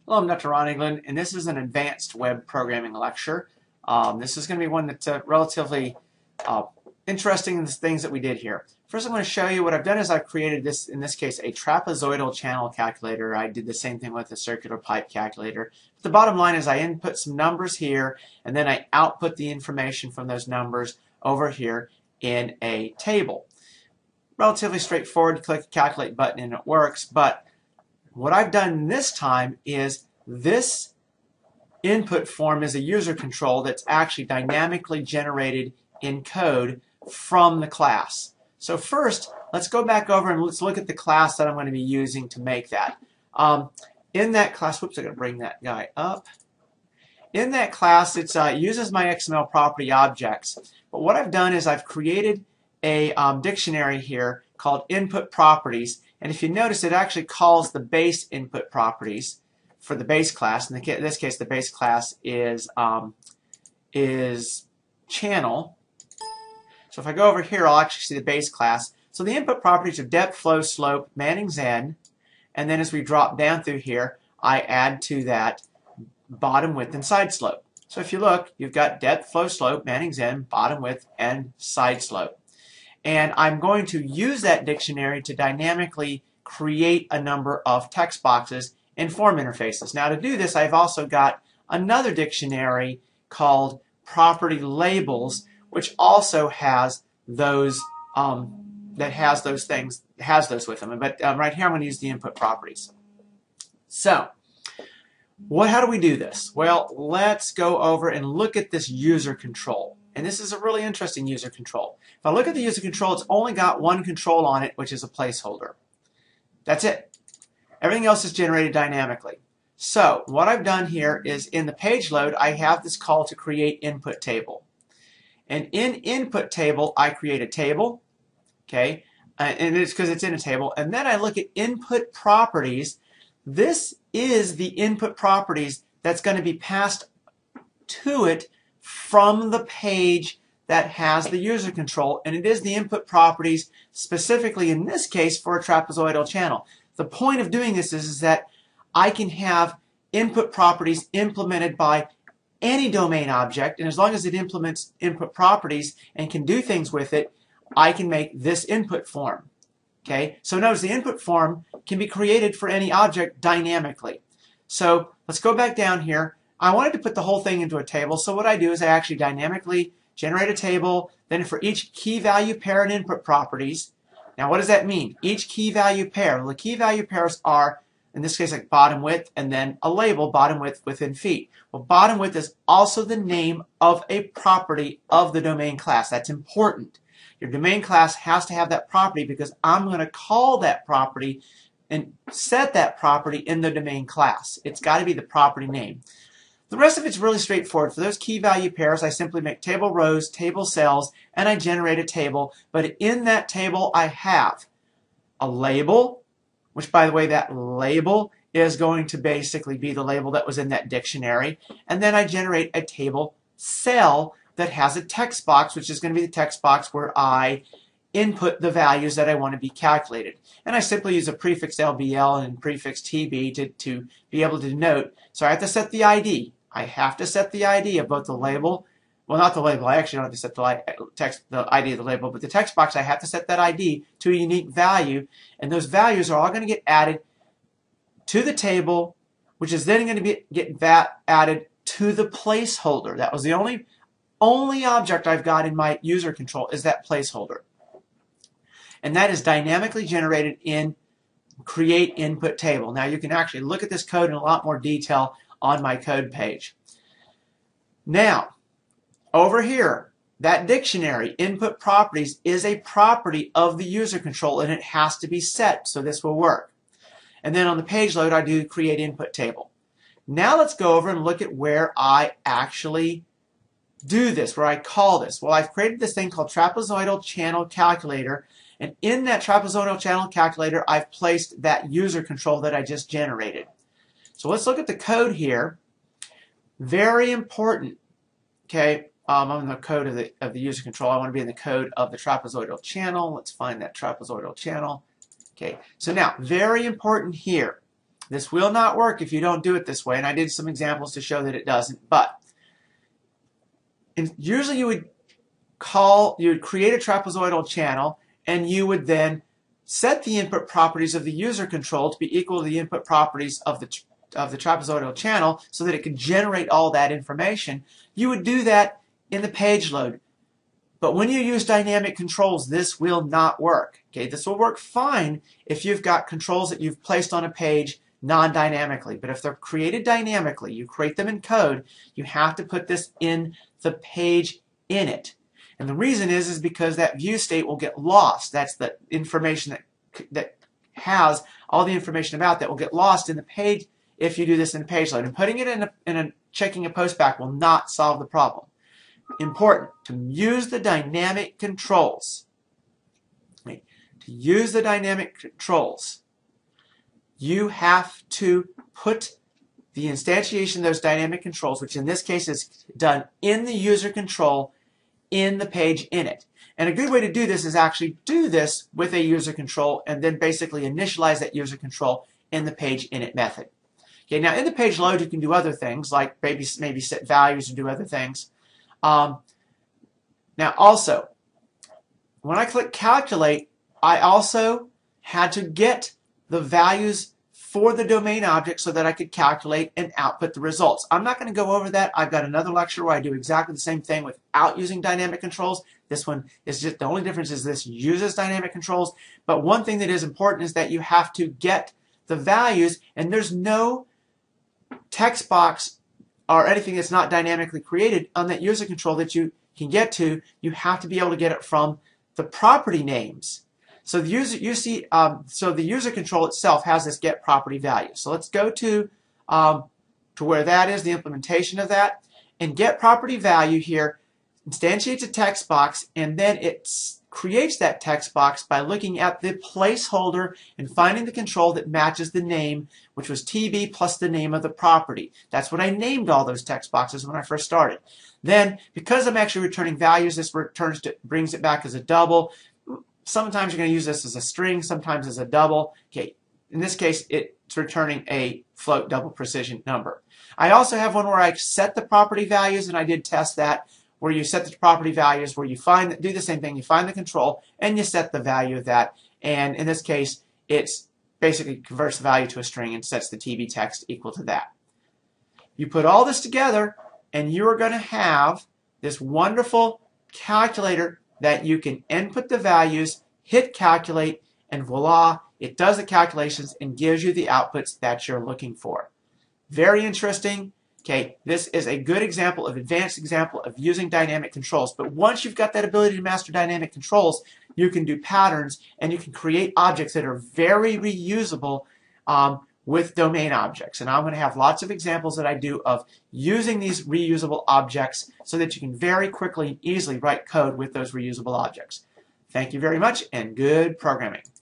Hello, I'm Dr. Ron England, and this is an advanced web programming lecture. This is going to be one that's relatively uh, interesting in the things that we did here. First, I'm going to show you what I've done is I've created this, in this case, a trapezoidal channel calculator. I did the same thing with a circular pipe calculator. But the bottom line is I input some numbers here, and then I output the information from those numbers over here in a table. Relatively straightforward. Click the calculate button and it works, but what I've done this time is this input form is a user control that's actually dynamically generated in code from the class. So first, let's go back over and let's look at the class that I'm going to be using to make that. In that class, whoops, I'm going to bring that guy up. In that class, it uses my XML property objects. But what I've done is I've created a dictionary here called input properties. And if you notice, it actually calls the base input properties for the base class. In this case, the base class is channel. So if I go over here, I'll actually see the base class. So the input properties are depth, flow, slope, Manning's N. And then as we drop down through here, I add to that bottom width and side slope. So if you look, you've got depth, flow, slope, Manning's N, bottom width, and side slope. And I'm going to use that dictionary to dynamically create a number of text boxes and form interfaces. Now to do this, I've also got another dictionary called property labels, which also has those has those with them. But right here, I'm going to use the input properties. So how do we do this? Well, let's go over and look at this user control. And this is a really interesting user control. If I look at the user control, it's only got one control on it, which is a placeholder. That's it. Everything else is generated dynamically. So what I've done here is in the page load, I have this call to create input table. And in input table, I create a table, okay? And it's because it's in a table. And then I look at input properties. This is the input properties that's going to be passed to it from the page that has the user control, and it is the input properties specifically in this case for a trapezoidal channel. The point of doing this is that I can have input properties implemented by any domain object, and as long as it implements input properties and can do things with it, I can make this input form. Okay, so notice the input form can be created for any object dynamically. So let's go back down here. I wanted to put the whole thing into a table, so what I do is I actually dynamically generate a table, then for each key value pair and input properties. Now what does that mean? Each key value pair. Well, the key value pairs are, in this case, like bottom width and then a label, bottom width within feet. Well, bottom width is also the name of a property of the domain class. That's important. Your domain class has to have that property because I'm going to call that property and set that property in the domain class. It's got to be the property name. The rest of it's really straightforward. For those key value pairs, I simply make table rows, table cells, and I generate a table. But in that table, I have a label, which, by the way, that label is going to basically be the label that was in that dictionary. And then I generate a table cell that has a text box, which is going to be the text box where I input the values that I want to be calculated. And I simply use a prefix LBL and prefix TB to be able to denote. So I have to set the ID. I have to set the ID of both the label, well, not the label, I actually don't have to set the ID of the label, but the text box, I have to set that ID to a unique value, and those values are all going to get added to the table, which is then going to get added to the placeholder. That was the only object I've got in my user control is that placeholder. And that is dynamically generated in create input table. Now you can actually look at this code in a lot more detail on my code page. Now, over here, that dictionary, input properties, is a property of the user control and it has to be set, so this will work. And then on the page load, I do create input table. Now let's go over and look at where I actually do this, where I call this. Well, I've created this thing called trapezoidal channel calculator, and in that trapezoidal channel calculator, I've placed that user control that I just generated. So let's look at the code here. Very important. Okay, I'm in the code of the user control. I want to be in the code of the trapezoidal channel. Let's find that trapezoidal channel. Okay, so now very important here. This will not work if you don't do it this way, and I did some examples to show that it doesn't. But usually you would create a trapezoidal channel, and you would then set the input properties of the user control to be equal to the input properties of the trapezoidal channel so that it could generate all that information. You would do that in the page load. But when you use dynamic controls, this will not work. Okay, this will work fine if you've got controls that you've placed on a page non-dynamically. But if they're created dynamically, you create them in code, you have to put this in the page init. And the reason is because that view state will get lost. That's the information that has all the information about that will get lost in the page if you do this in page load. And putting it in a checking a postback will not solve the problem. Important to use the dynamic controls. To use the dynamic controls, you have to put the instantiation of those dynamic controls, which in this case is done in the user control, in the page init. And a good way to do this is actually do this with a user control and then basically initialize that user control in the page init method. Okay, now in the page load you can do other things like maybe set values and do other things. Now also, when I click calculate, I also had to get the values for the domain object so that I could calculate and output the results. I'm not going to go over that. I've got another lecture where I do exactly the same thing without using dynamic controls. This one is just, the only difference is this uses dynamic controls. But one thing that is important is that you have to get the values, and there's no text box or anything that's not dynamically created on that user control that you can get to. You have to be able to get it from the property names. So the user control itself has this get property value. So let's go to where that is, the implementation of that, and get property value here instantiates a text box, and then it creates that text box by looking at the placeholder and finding the control that matches the name, which was TB plus the name of the property. That's what I named all those text boxes when I first started. Then, because I'm actually returning values, this brings it back as a double. Sometimes you're going to use this as a string, sometimes as a double. Okay, in this case, it's returning a float double precision number. I also have one where I set the property values, and I did test that, where you set the property values, where you do the same thing, you find the control, and you set the value of that. And in this case, it's basically converts the value to a string and sets the TB text equal to that. You put all this together, and you're going to have this wonderful calculator that you can input the values, hit calculate, and voila, it does the calculations and gives you the outputs that you're looking for. Very interesting. Okay, this is a good example of advanced example of using dynamic controls. But once you've got that ability to master dynamic controls, you can do patterns and you can create objects that are very reusable with domain objects. And I'm going to have lots of examples that I do of using these reusable objects so that you can very quickly and easily write code with those reusable objects. Thank you very much and good programming.